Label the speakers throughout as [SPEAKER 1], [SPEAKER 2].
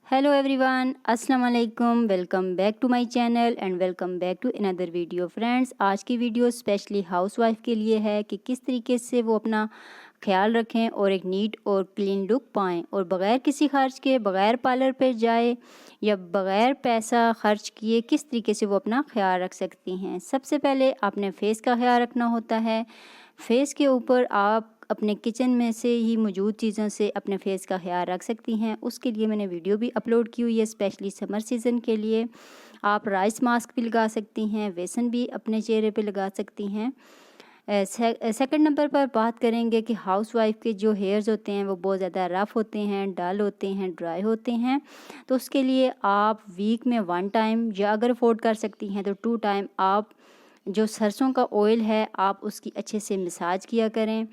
[SPEAKER 1] Hello everyone, अस्सलाम वालेकुम। Welcome back to my channel and welcome back to another video. Friends, आज की video specially housewife के लिए है कि किस तरीके से वो अपना ख्याल रखें और एक नीट और क्लीन लुक पाएँ और बग़ैर किसी खर्च के, बग़ैर पार्लर पे जाए या बग़ैर पैसा खर्च किए किस तरीके से वो अपना ख्याल रख सकती हैं। सबसे पहले आपने फेस का ख्याल रखना होता है। फेस के ऊपर आप अपने किचन में से ही मौजूद चीज़ों से अपने फेस का ख्याल रख सकती हैं। उसके लिए मैंने वीडियो भी अपलोड की हुई है स्पेशली समर सीज़न के लिए। आप राइस मास्क भी लगा सकती हैं, बेसन भी अपने चेहरे पे लगा सकती हैं। सेकंड नंबर पर बात करेंगे कि हाउसवाइफ के जो हेयर्स होते हैं वो बहुत ज़्यादा रफ़ होते हैं, डल होते हैं, ड्राई होते हैं। तो उसके लिए आप वीक में 1 टाइम या अगर अफोर्ड कर सकती हैं तो 2 टाइम आप जो सरसों का ऑयल है आप उसकी अच्छे से मसाज किया करें।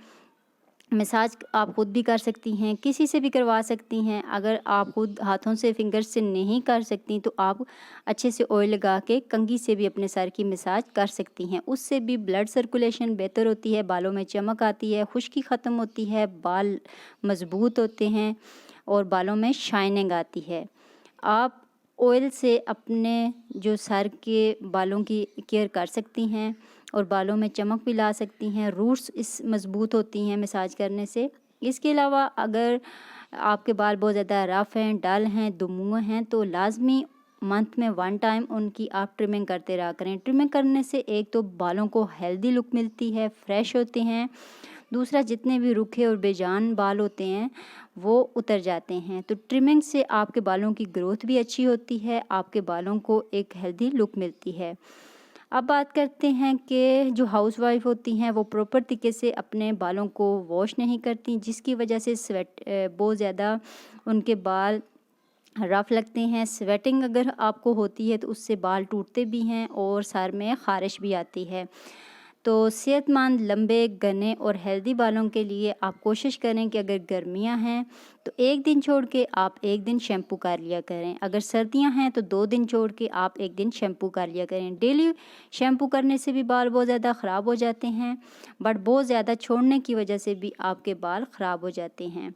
[SPEAKER 1] मसाज आप खुद भी कर सकती हैं, किसी से भी करवा सकती हैं। अगर आप खुद हाथों से फिंगर्स से नहीं कर सकती तो आप अच्छे से ऑयल लगा के कंघी से भी अपने सर की मसाज कर सकती हैं। उससे भी ब्लड सर्कुलेशन बेहतर होती है, बालों में चमक आती है, खुश्की ख़त्म होती है, बाल मज़बूत होते हैं और बालों में शाइनिंग आती है। आप ऑयल से अपने जो सर के बालों की केयर कर सकती हैं और बालों में चमक भी ला सकती हैं। रूट्स इस मज़बूत होती हैं मसाज करने से। इसके अलावा अगर आपके बाल बहुत ज़्यादा रफ़ हैं, डल हैं, दुमुआ हैं तो लाज़मी मंथ में 1 टाइम उनकी आप ट्रिमिंग करते रहा करें। ट्रिमिंग करने से एक तो बालों को हेल्दी लुक मिलती है, फ्रेश होते हैं। दूसरा, जितने भी रूखे और बेजान बाल होते हैं वो उतर जाते हैं। तो ट्रिमिंग से आपके बालों की ग्रोथ भी अच्छी होती है, आपके बालों को एक हेल्दी लुक मिलती है। अब बात करते हैं कि जो हाउसवाइफ होती हैं वो प्रॉपर तरीके से अपने बालों को वॉश नहीं करती, जिसकी वजह से बहुत ज़्यादा उनके बाल रफ़ लगते हैं। स्वेटिंग अगर आपको होती है तो उससे बाल टूटते भी हैं और सर में ख़ारिश भी आती है। तो सेहतमंद, लंबे, घने और हेल्दी बालों के लिए आप कोशिश करें कि अगर गर्मियां हैं तो 1 दिन छोड़ के आप 1 दिन शैम्पू कर लिया करें। अगर सर्दियां हैं तो 2 दिन छोड़ के आप 1 दिन शैम्पू कर लिया करें। डेली शैम्पू करने से भी बाल बहुत ज़्यादा ख़राब हो जाते हैं, बट बहुत ज़्यादा छोड़ने की वजह से भी आपके बाल ख़राब हो जाते हैं।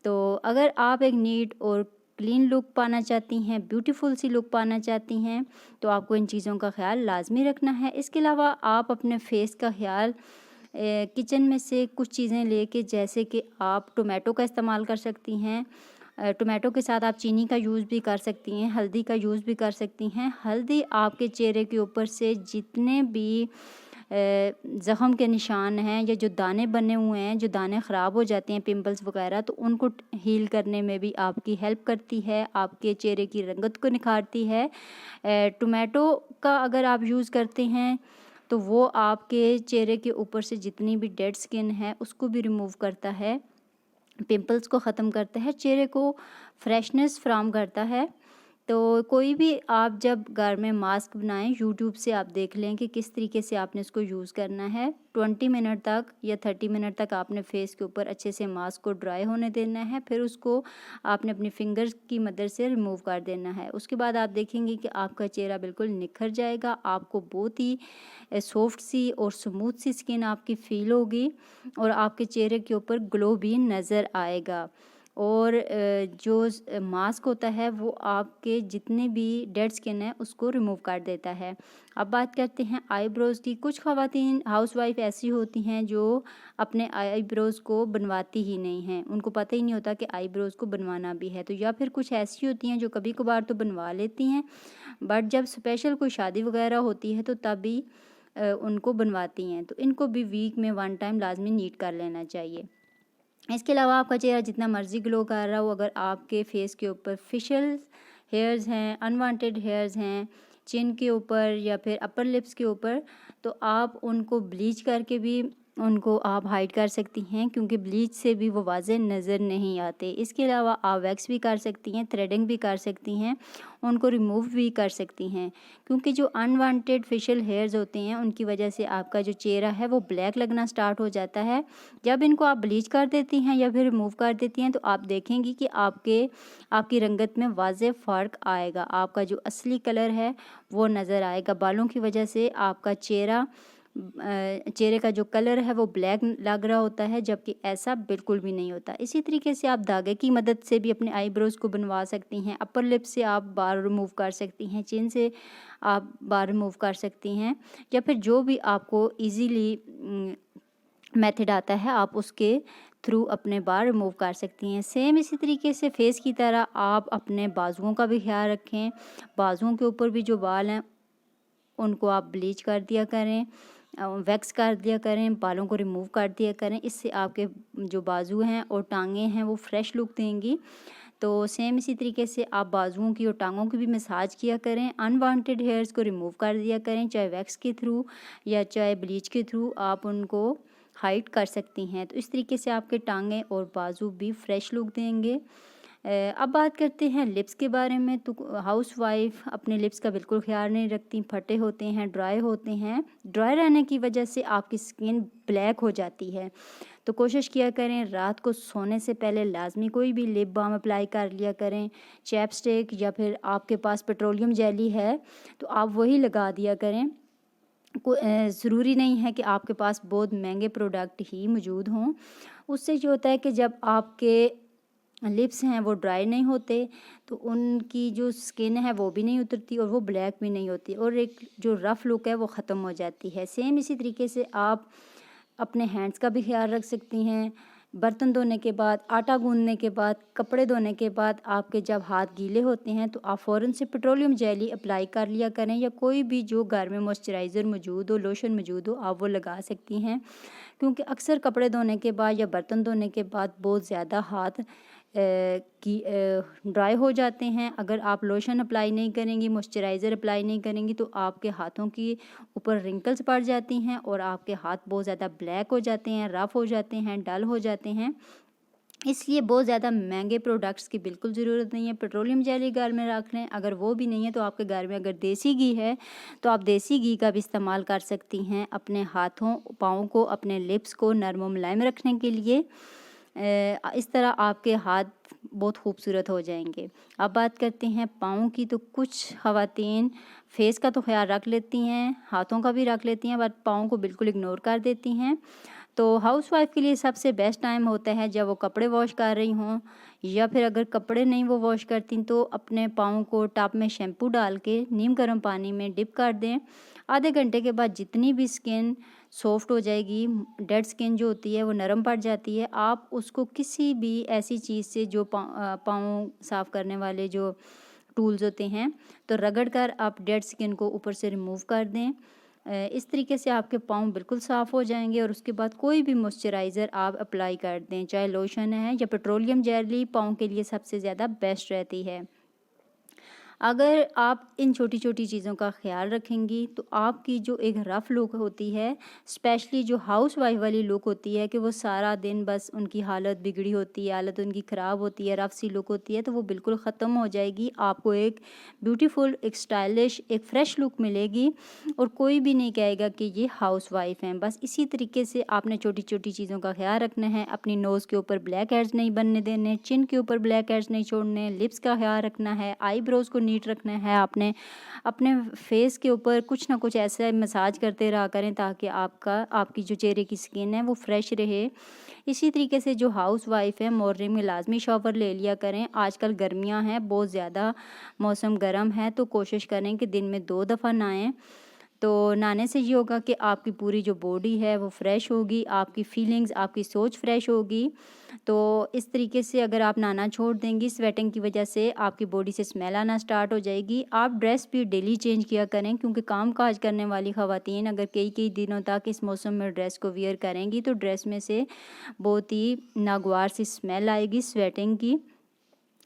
[SPEAKER 1] तो अगर आप एक नीट और क्लीन लुक पाना चाहती हैं, ब्यूटीफुल सी लुक पाना चाहती हैं तो आपको इन चीज़ों का ख्याल लाजमी रखना है। इसके अलावा आप अपने फेस का ख्याल किचन में से कुछ चीज़ें लेके, जैसे कि आप टोमेटो का इस्तेमाल कर सकती हैं। टोमेटो के साथ आप चीनी का यूज़ भी कर सकती हैं, हल्दी का यूज़ भी कर सकती हैं। हल्दी आपके चेहरे के ऊपर से जितने भी ज़ख़म के निशान हैं या जो दाने बने हुए हैं, जो दाने ख़राब हो जाते हैं, पिंपल्स वगैरह, तो उनको हील करने में भी आपकी हेल्प करती है, आपके चेहरे की रंगत को निखारती है। टोमेटो का अगर आप यूज़ करते हैं तो वो आपके चेहरे के ऊपर से जितनी भी डेड स्किन है उसको भी रिमूव करता है, पिंपल्स को ख़त्म करता है, चेहरे को फ्रेशनेस फ्राहम करता है। तो कोई भी आप जब घर में मास्क बनाएं, यूट्यूब से आप देख लें कि किस तरीके से आपने इसको यूज़ करना है। 20 मिनट तक या 30 मिनट तक आपने फेस के ऊपर अच्छे से मास्क को ड्राई होने देना है, फिर उसको आपने अपनी फिंगर्स की मदद से रिमूव कर देना है। उसके बाद आप देखेंगे कि आपका चेहरा बिल्कुल निखर जाएगा, आपको बहुत ही सॉफ्ट सी और स्मूथ सी स्किन आपकी फील होगी और आपके चेहरे के ऊपर ग्लो भी नज़र आएगा। और जो मास्क होता है वो आपके जितने भी डेड स्किन है उसको रिमूव कर देता है। अब बात करते हैं आईब्रोज़ की। कुछ ख़वातीन हाउसवाइफ ऐसी होती हैं जो अपने आईब्रोज़ को बनवाती ही नहीं हैं, उनको पता ही नहीं होता कि आईब्रोज़ को बनवाना भी है। तो या फिर कुछ ऐसी होती हैं जो कभी कभार तो बनवा लेती हैं, बट जब स्पेशल कोई शादी वगैरह होती है तो तभी उनको बनवाती हैं। तो इनको भी वीक में 1 टाइम लाजमी नीट कर लेना चाहिए। इसके अलावा आपका चेहरा जितना मर्ज़ी ग्लो कर रहा हो, अगर आपके फेस के ऊपर फेशियल हेयर्स हैं, अनवांटेड हेयर्स हैं, चिन के ऊपर या फिर अपर लिप्स के ऊपर, तो आप उनको ब्लीच करके भी उनको आप हाइड कर सकती हैं, क्योंकि ब्लीच से भी वो वाज़ेह नज़र नहीं आते। इसके अलावा आप वैक्स भी कर सकती हैं, थ्रेडिंग भी कर सकती हैं, उनको रिमूव भी कर सकती हैं, क्योंकि जो अनवांटेड फेशियल हेयर्स होते हैं उनकी वजह से आपका जो चेहरा है वो ब्लैक लगना स्टार्ट हो जाता है। जब इनको आप ब्लीच कर देती हैं या फिर रिमूव कर देती हैं तो आप देखेंगी कि आपकी रंगत में वाज़ेह फ़र्क आएगा, आपका जो असली कलर है वो नज़र आएगा। बालों की वजह से आपका चेहरा चेहरे का जो कलर है वो ब्लैक लग रहा होता है, जबकि ऐसा बिल्कुल भी नहीं होता। इसी तरीके से आप धागे की मदद से भी अपने आईब्रोज़ को बनवा सकती हैं। अपर लिप से आप बाल रिमूव कर सकती हैं, चिन से आप बाल रिमूव कर सकती हैं, या फिर जो भी आपको ईज़िली मेथड आता है आप उसके थ्रू अपने बाल रिमूव कर सकती हैं। सेम इसी तरीके से फेस की तरह आप अपने बाजुओं का भी ख्याल रखें। बाजुओं के ऊपर भी जो बाल हैं उनको आप ब्लीच कर दिया करें, वैक्स कर दिया करें, बालों को रिमूव कर दिया करें। इससे आपके जो बाजू हैं और टांगें हैं वो फ्रेश लुक देंगी। तो सेम इसी तरीके से आप बाजुओं की और टांगों की भी मसाज किया करें। अनवांटेड हेयर्स को रिमूव कर दिया करें, चाहे वैक्स के थ्रू या चाहे ब्लीच के थ्रू आप उनको हाइड कर सकती हैं। तो इस तरीके से आपके टांगें और बाजू भी फ्रेश लुक देंगे। अब बात करते हैं लिप्स के बारे में। तो हाउसवाइफ अपने लिप्स का बिल्कुल ख्याल नहीं रखती, फटे होते हैं, ड्राई होते हैं। ड्राई रहने की वजह से आपकी स्किन ब्लैक हो जाती है। तो कोशिश किया करें रात को सोने से पहले लाजमी कोई भी लिप बाम अप्लाई कर लिया करें। चैपस्टिक या फिर आपके पास पेट्रोलियम जेली है तो आप वही लगा दिया करें। ज़रूरी नहीं है कि आपके पास बहुत महंगे प्रोडक्ट ही मौजूद हों। उससे ये होता है कि जब आपके लिप्स हैं वो ड्राई नहीं होते तो उनकी जो स्किन है वो भी नहीं उतरती और वो ब्लैक भी नहीं होती, और एक जो रफ़ लुक है वो ख़त्म हो जाती है। सेम इसी तरीके से आप अपने हैंड्स का भी ख्याल रख सकती हैं। बर्तन धोने के बाद, आटा गूंदने के बाद, कपड़े धोने के बाद आपके जब हाथ गीले होते हैं तो आप फ़ौरन से पेट्रोलियम जेली अप्लाई कर लिया करें, या कोई भी जो घर में मॉइस्चराइज़र मौजूद हो, लोशन मौजूद हो, आप वो लगा सकती हैं। क्योंकि अक्सर कपड़े धोने के बाद या बर्तन धोने के बाद बहुत ज़्यादा हाथ ड्राई हो जाते हैं। अगर आप लोशन अप्लाई नहीं करेंगी, मॉइस्चराइज़र अप्लाई नहीं करेंगी तो आपके हाथों की ऊपर रिंकल्स पड़ जाती हैं और आपके हाथ बहुत ज़्यादा ब्लैक हो जाते हैं, रफ़ हो जाते हैं, डल हो जाते हैं। इसलिए बहुत ज़्यादा महंगे प्रोडक्ट्स की बिल्कुल ज़रूरत नहीं है। पेट्रोलियम जेली घर में रख लें। अगर वो भी नहीं है तो आपके घर में अगर देसी घी है तो आप देसी घी का भी इस्तेमाल कर सकती हैं अपने हाथों, पाँव को, अपने लिप्स को नरम व मुलायम रखने के लिए। इस तरह आपके हाथ बहुत खूबसूरत हो जाएंगे। अब बात करते हैं पाँव की। तो कुछ ख़वातीन फेस का तो ख्याल रख लेती हैं, हाथों का भी रख लेती हैं, बट पाँव को बिल्कुल इग्नोर कर देती हैं। तो हाउसवाइफ के लिए सबसे बेस्ट टाइम होता है जब वो कपड़े वॉश कर रही हों, या फिर अगर कपड़े नहीं वो वॉश करती तो अपने पाँव को टब में शैम्पू डाल के नीम गर्म पानी में डिप कर दें। आधे घंटे के बाद जितनी भी स्किन सॉफ्ट हो जाएगी, डेड स्किन जो होती है वो नरम पड़ जाती है, आप उसको किसी भी ऐसी चीज़ से जो पाँव साफ़ करने वाले जो टूल्स होते हैं तो रगड़ कर आप डेड स्किन को ऊपर से रिमूव कर दें। इस तरीके से आपके पाँव बिल्कुल साफ़ हो जाएंगे। और उसके बाद कोई भी मॉइस्चराइज़र आप अप्लाई कर दें, चाहे लोशन है या पेट्रोलियम जेली, पाँव के लिए सबसे ज़्यादा बेस्ट रहती है। अगर आप इन छोटी छोटी चीज़ों का ख्याल रखेंगी तो आपकी जो एक रफ़ लुक होती है, स्पेशली जो हाउसवाइफ वाली लुक होती है कि वो सारा दिन बस उनकी हालत बिगड़ी होती है, हालत उनकी ख़राब होती है, रफ़ सी लुक होती है, तो वो बिल्कुल ख़त्म हो जाएगी। आपको एक ब्यूटीफुल, एक स्टाइलिश, एक फ़्रेश लुक मिलेगी और कोई भी नहीं कहेगा कि ये हाउसवाइफ हैं। बस इसी तरीके से आपने छोटी छोटी चीज़ों का ख्याल रखना है। अपनी नोज़ के ऊपर ब्लैक हेड्स नहीं बनने देने, चिन के ऊपर ब्लैक हेड्स नहीं छोड़ने, लिप्स का ख्याल रखना है, आईब्रोज़ को नीट रखना है। आपने अपने फेस के ऊपर कुछ ना कुछ ऐसा मसाज करते रहा करें ताकि आपकी जो चेहरे की स्किन है वो फ्रेश रहे। इसी तरीके से जो हाउसवाइफ है मॉर्निंग में लाजमी शॉवर ले लिया करें। आजकल गर्मियां हैं, बहुत ज़्यादा मौसम गर्म है, तो कोशिश करें कि दिन में 2 दफ़ा नहाएं। तो नहाने से ये होगा कि आपकी पूरी जो बॉडी है वो फ्रेश होगी, आपकी फीलिंग्स, आपकी सोच फ्रेश होगी। तो इस तरीके से अगर आप नहाना छोड़ देंगी स्वेटिंग की वजह से आपकी बॉडी से स्मेल आना स्टार्ट हो जाएगी। आप ड्रेस भी डेली चेंज किया करें, क्योंकि काम काज करने वाली ख़वातीन अगर कई कई दिनों तक इस मौसम में ड्रेस को वियर करेंगी तो ड्रेस में से बहुत ही नागवार सी स्मेल आएगी स्वेटिंग की,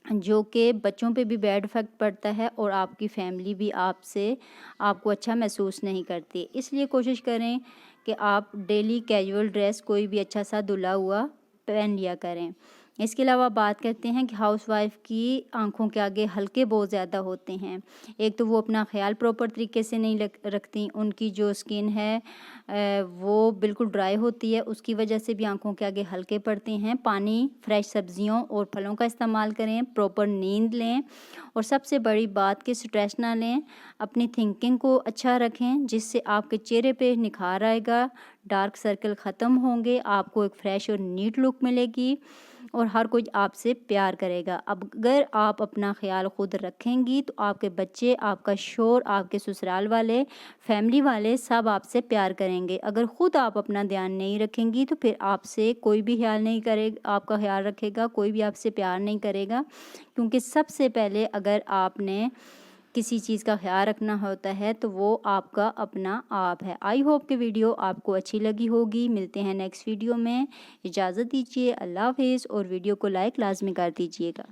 [SPEAKER 1] जो कि बच्चों पे भी बैड इफ़ेक्ट पड़ता है और आपकी फैमिली भी आपको अच्छा महसूस नहीं करती। इसलिए कोशिश करें कि आप डेली कैजुअल ड्रेस कोई भी अच्छा सा धुला हुआ पहन लिया करें। इसके अलावा बात करते हैं कि हाउसवाइफ की आंखों के आगे हल्के बहुत ज़्यादा होते हैं। एक तो वो अपना ख्याल प्रॉपर तरीके से नहीं रखती, उनकी जो स्किन है वो बिल्कुल ड्राई होती है, उसकी वजह से भी आंखों के आगे हल्के पड़ते हैं। पानी, फ्रेश सब्जियों और फलों का इस्तेमाल करें, प्रॉपर नींद लें और सबसे बड़ी बात कि स्ट्रेस ना लें, अपनी थिंकिंग को अच्छा रखें, जिससे आपके चेहरे पे निखार आएगा, डार्क सर्कल ख़त्म होंगे, आपको एक फ्रेश और नीट लुक मिलेगी और हर कोई आपसे प्यार करेगा। अब अगर आप अपना ख्याल खुद रखेंगी तो आपके बच्चे, आपका शौहर, आपके ससुराल वाले, फैमिली वाले सब आपसे प्यार करेंगे। अगर खुद आप अपना ध्यान नहीं रखेंगी तो फिर आपसे कोई भी ख्याल नहीं करेगा, आपका ख्याल रखेगा, कोई भी आपसे प्यार नहीं करेगा। क्योंकि सबसे पहले अगर आपने किसी चीज़ का ख्याल रखना होता है तो वो आपका अपना आप है। आई होप कि वीडियो आपको अच्छी लगी होगी। मिलते हैं नेक्स्ट वीडियो में। इजाज़त दीजिए। अल्लाह हाफ़िज़ और वीडियो को लाइक लाज़मी कर दीजिएगा।